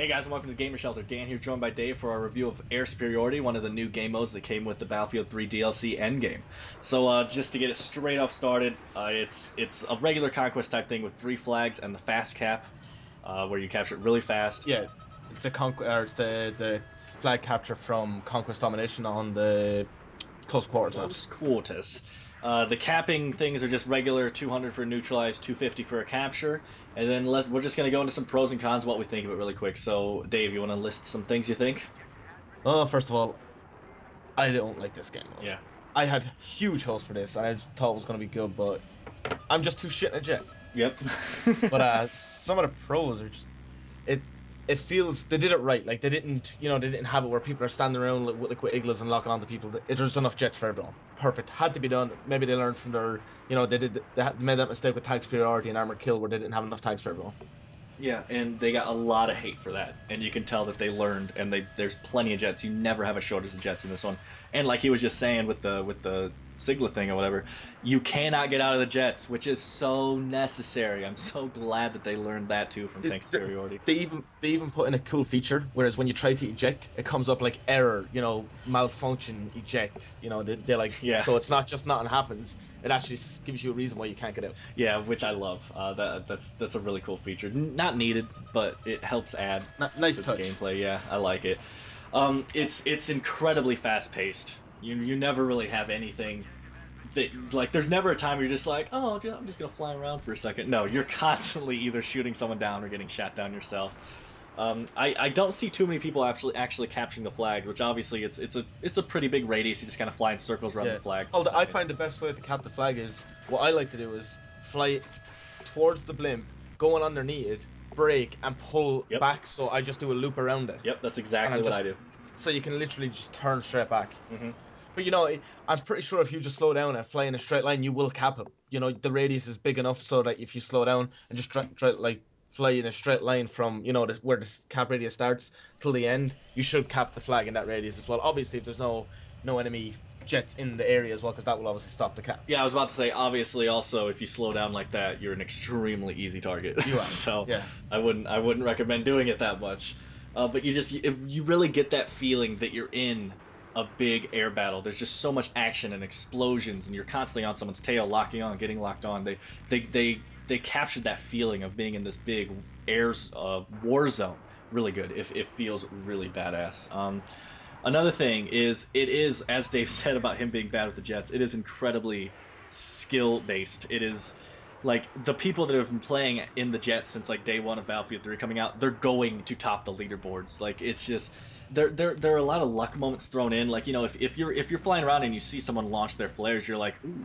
Hey guys, and welcome to TheGamerShelter. Dan here, joined by Dave for our review of Air Superiority, one of the new game modes that came with the Battlefield 3 DLC Endgame. So, just to get it straight off started, it's a regular conquest type thing with 3 flags and the fast cap, where you capture it really fast. Yeah, it's the flag capture from Conquest Domination on the close quarters Close maps. quarters. The capping things are just regular 200 for neutralize, 250 for a capture, and then we're just gonna go into some pros and cons of what we think of it really quick. So, Dave, you want to list some things you think? Oh, first of all, I don't like this game mode. Yeah. I had huge hopes for this, and I just thought it was going to be good, but I'm just too shit in a jet. Yep. But some of the pros are just it. It feels they did it right. Like they didn't have it where people are standing around with iglas and locking onto people. There's enough jets for everyone. Perfect. Had to be done. Maybe they learned from they made that mistake with tank superiority and armored kill where they didn't have enough tanks for everyone. Yeah, and they got a lot of hate for that, and you can tell that they learned. And there's plenty of jets. You never have a shortage of jets in this one. And like he was just saying with the Sigla thing or whatever, you cannot get out of the jets, which is so necessary. I'm so glad that they learned that too from It, tank superiority. they even put in a cool feature, whereas when you try to eject, it comes up like error, malfunction, eject. They like Yeah, so it's not just nothing happens. It actually gives you a reason why you can't get out. yeah, which I love. That's a really cool feature. Not needed, but it helps add Nice to the touch. gameplay. Yeah, I like it. It's incredibly fast paced. You never really have anything like there's never a time you're just like, oh, I'm just gonna fly around for a second. No, you're constantly either shooting someone down or getting shot down yourself. I don't see too many people actually capturing the flags, which obviously it's a pretty big radius. You just kind of fly in circles around the Yeah. flag for a Although I second. find the best way to cap the flag is what I like to do is fly towards the blimp, going underneath it, brake, and pull Yep, back. So I just do a loop around it, yep, that's and exactly I'm what I just do. so you can literally just turn straight back. Hmm. But I'm pretty sure if you just slow down and fly in a straight line, you will cap it. The radius is big enough so that if you slow down and just like fly in a straight line from where the cap radius starts till the end, you should cap the flag in that radius as well. Obviously, if there's no enemy jets in the area as well, because that will obviously stop the cap. Yeah, I was about to say, obviously, also if you slow down like that, you're an extremely easy target. You are, So yeah. I wouldn't recommend doing it that much. But you really get that feeling that you're in a big air battle. There's just so much action and explosions, and you're constantly on someone's tail, locking on, getting locked on. They captured that feeling of being in this big war zone. Really good. It feels really badass. Another thing is, it is, as Dave said about him being bad with the Jets, it is incredibly skill based. It is like the people that have been playing in the Jets since like day one of Battlefield 3 coming out, they're going to top the leaderboards. Like it's just there are a lot of luck moments thrown in. Like if you're flying around and you see someone launch their flares, you're like, ooh,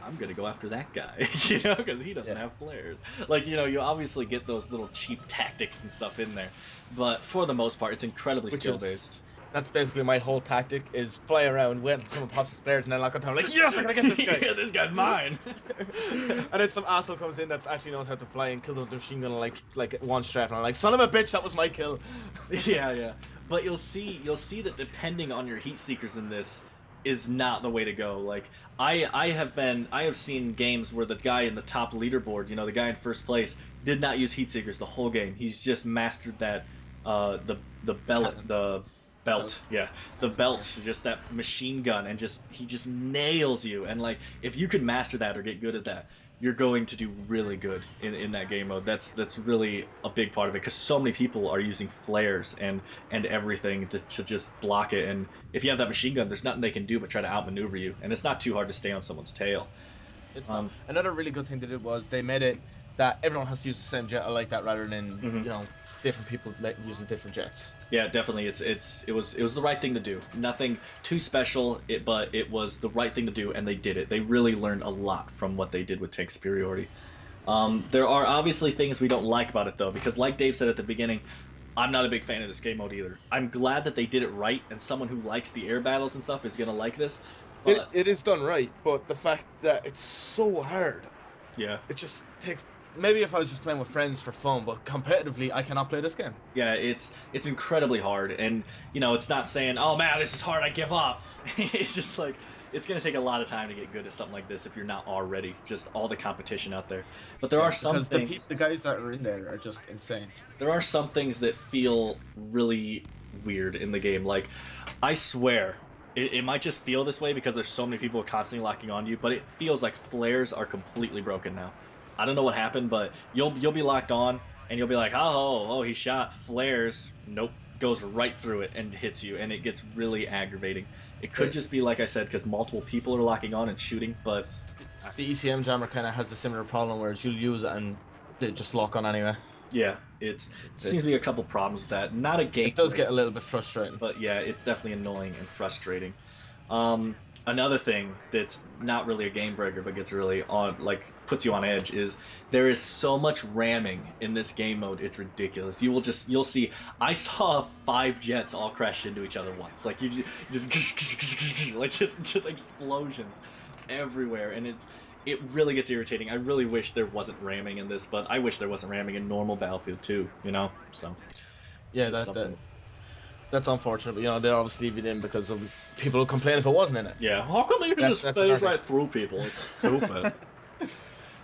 I'm gonna go after that guy, because he doesn't Yeah. have flares. Like you obviously get those little cheap tactics and stuff in there, but for the most part, it's incredibly Which skill is based. That's basically my whole tactic is fly around, wait until someone pops his flares, and then lock on time. Like, yes, I gotta get this guy. Yeah, this guy's mine. And then some asshole comes in that's actually knows how to fly and kills him with the machine gun like one strap, and I'm like, son of a bitch, that was my kill. Yeah, yeah. But you'll see that depending on your heat seekers in this is not the way to go. Like I have seen games where the guy in the top leaderboard, the guy in first place, did not use heat seekers the whole game. He's just mastered that the Cannon. belt, Belt. yeah, the Yeah. belt, just that machine gun, and just he just nails you. And like if you could master that or get good at that, you're going to do really good in that game mode. That's really a big part of it, because so many people are using flares and everything to just block it. And if you have that machine gun, there's nothing they can do but try to outmaneuver you, and it's not too hard to stay on someone's tail. It's not. Um, Another really good thing they did was they made it that everyone has to use the same jet. I like that rather than, mhm. different people using different jets. Yeah, definitely. It was the right thing to do. Nothing too special, but it was the right thing to do, and they did it. They really learned a lot from what they did with tank superiority. There are obviously things we don't like about it though, because like Dave said at the beginning, I'm not a big fan of this game mode either. I'm glad that they did it right, and someone who likes the air battles and stuff is gonna like this. It But it is done right, but the fact that it's so hard. Yeah. It just takes. Maybe if I was just playing with friends for fun, but competitively, I cannot play this game. Yeah, it's incredibly hard, and it's not saying, "Oh man, this is hard, I give up." It's just like it's gonna take a lot of time to get good at something like this if you're not already. Just all the competition out there, but there Yeah, are some because the things. guys that are in there are just insane. There are some things that feel really weird in the game. Like, I swear, it might just feel this way because there's so many people constantly locking on you, but it feels like flares are completely broken now. I don't know what happened, but you'll be locked on and you'll be like, oh, he shot flares. Nope, goes right through it and hits you, and it gets really aggravating. It could It, just be like I said, because multiple people are locking on and shooting, but the ECM jammer kind of has a similar problem, whereas you'll use it and they just lock on anyway. yeah, it It's, seems to be a it's couple problems with that. Not a game it does get a breaker, little bit frustrating. but yeah, it's definitely annoying and frustrating. Another thing that's not really a game breaker, but gets really on, like, puts you on edge, is there is so much ramming in this game mode. It's ridiculous. You'll see. I saw 5 jets all crash into each other once. Like, you just like just explosions everywhere, and it really gets irritating. I really wish there wasn't ramming in this, but I wish there wasn't ramming in normal Battlefield too. So it's Yeah, just something. that's unfortunate. But, they're obviously leaving it in because of people who complain if it wasn't in it. Yeah, how come you can just That's another phase thing. right through people? It's stupid.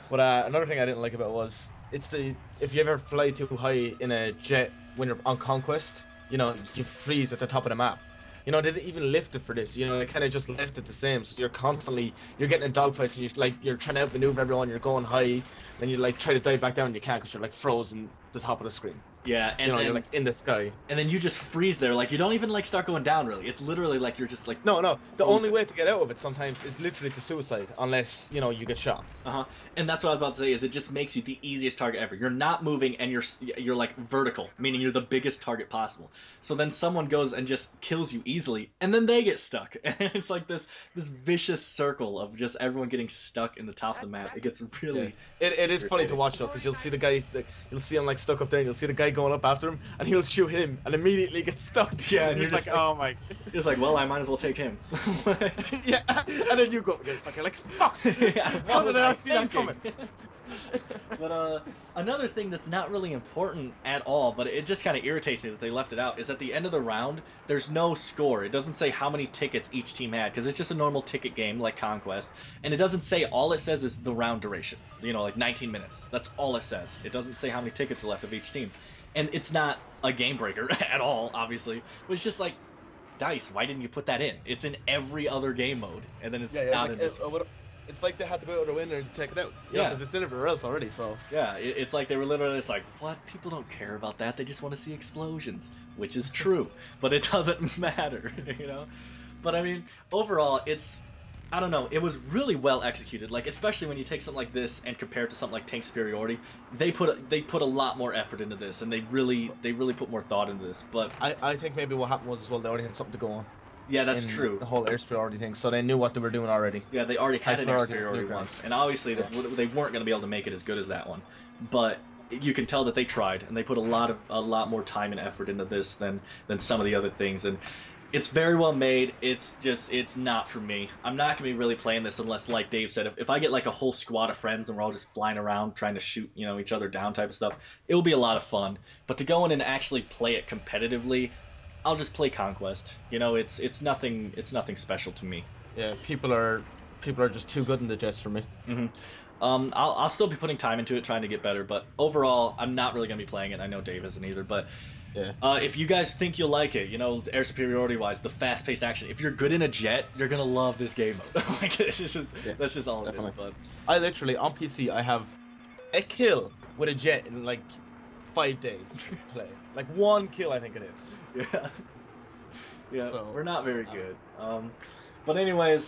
But another thing I didn't like about it was if you ever fly too high in a jet when you're on conquest, you freeze at the top of the map. They didn't even lift it for this. They kind of just left it the same. So you're getting in dogfights and you're trying to outmaneuver everyone. You're going high, then you like try to dive back down and you can't because you're like frozen the top of the screen. Yeah, You're like in the sky. and then you just freeze there. Like, you don't even like start going down really. It's literally like you're just like No, no. The only frozen. way to get out of it sometimes is literally to suicide, unless you get shot. Uh-huh. And that's what I was about to say, is it just makes you the easiest target ever. You're not moving and you're like vertical, meaning you're the biggest target possible. So then someone goes and just kills you easily, and then they get stuck. And it's like this vicious circle of just everyone getting stuck in the top of the map. It gets Yeah, really it is funny to irritating. watch though, because you'll see the guy, you'll see him like stuck up there, and you'll see the guy going up after him, and he'll shoot him, and immediately get stuck. Yeah, and and you're you're just just like, like, oh my. you're just like, well, I might as well take him. Yeah, and then you go up and get stuck. You're like, fuck. Yeah, How what did was I I not see that thinking? coming? But another thing that's not really important at all, but it just kind of irritates me that they left it out, is at the end of the round, there's no score. It doesn't say how many tickets each team had, because it's just a normal ticket game like Conquest, and it doesn't say. All it says is the round duration. Like 19 minutes. That's all it says. It doesn't say how many tickets are left of each team, and it's not a game breaker at all, obviously. But it's just like, Dice, why didn't you put that in? It's in every other game mode, and then it's Yeah, not in this. it's like they had to go out of the winner to take it out. Yeah. Because it's in everywhere else already. So. Yeah, it's like they were literally just like, what? People don't care about that. They just want to see explosions, which is true, but it doesn't matter. But I mean, overall, I don't know, it was really well executed. Like, especially when you take something like this and compare it to something like Tank Superiority, they put a lot more effort into this, and they really put more thought into this. But I think maybe what happened was as well they already had something to go on. yeah, that's In true. The whole air superiority thing, so they knew what they were doing already. Yeah, they already had an Air Superiority is Superiority new once, grounds. and obviously Yeah. they weren't going to be able to make it as good as that one. But you can tell that they tried, and they put a lot more time and effort into this than some of the other things. And it's very well made. It's not for me. I'm not going to be really playing this unless, like Dave said, if I get like a whole squad of friends and we're all just flying around trying to shoot each other down type of stuff, it will be a lot of fun. But to go in and actually play it competitively, I'll just play Conquest. It's nothing special to me. Yeah, people are just too good in the jets for me. Hmm. I'll still be putting time into it, trying to get better, but overall, I'm not really gonna be playing it. I know Dave isn't either, but Yeah. if you guys think you'll like it, air superiority wise, the fast-paced action. If you're good in a jet, you're gonna love this game mode. Like, that's just all Definitely. it is. But I literally on PC I have a kill with a jet in like 5 days play. Like 1 kill I think it is. yeah, yeah, So, we're not very good. But anyways,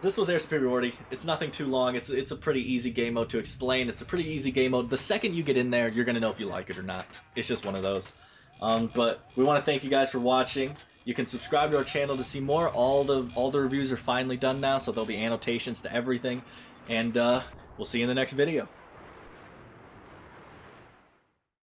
this was Air Superiority. It's nothing too long. It's a pretty easy game mode to explain. It's a pretty easy game mode. The second you get in there, you're gonna know if you like it or not. It's just one of those. But we want to thank you guys for watching. You can subscribe to our channel to see more. All the reviews are finally done now, so there'll be annotations to everything. And we'll see you in the next video.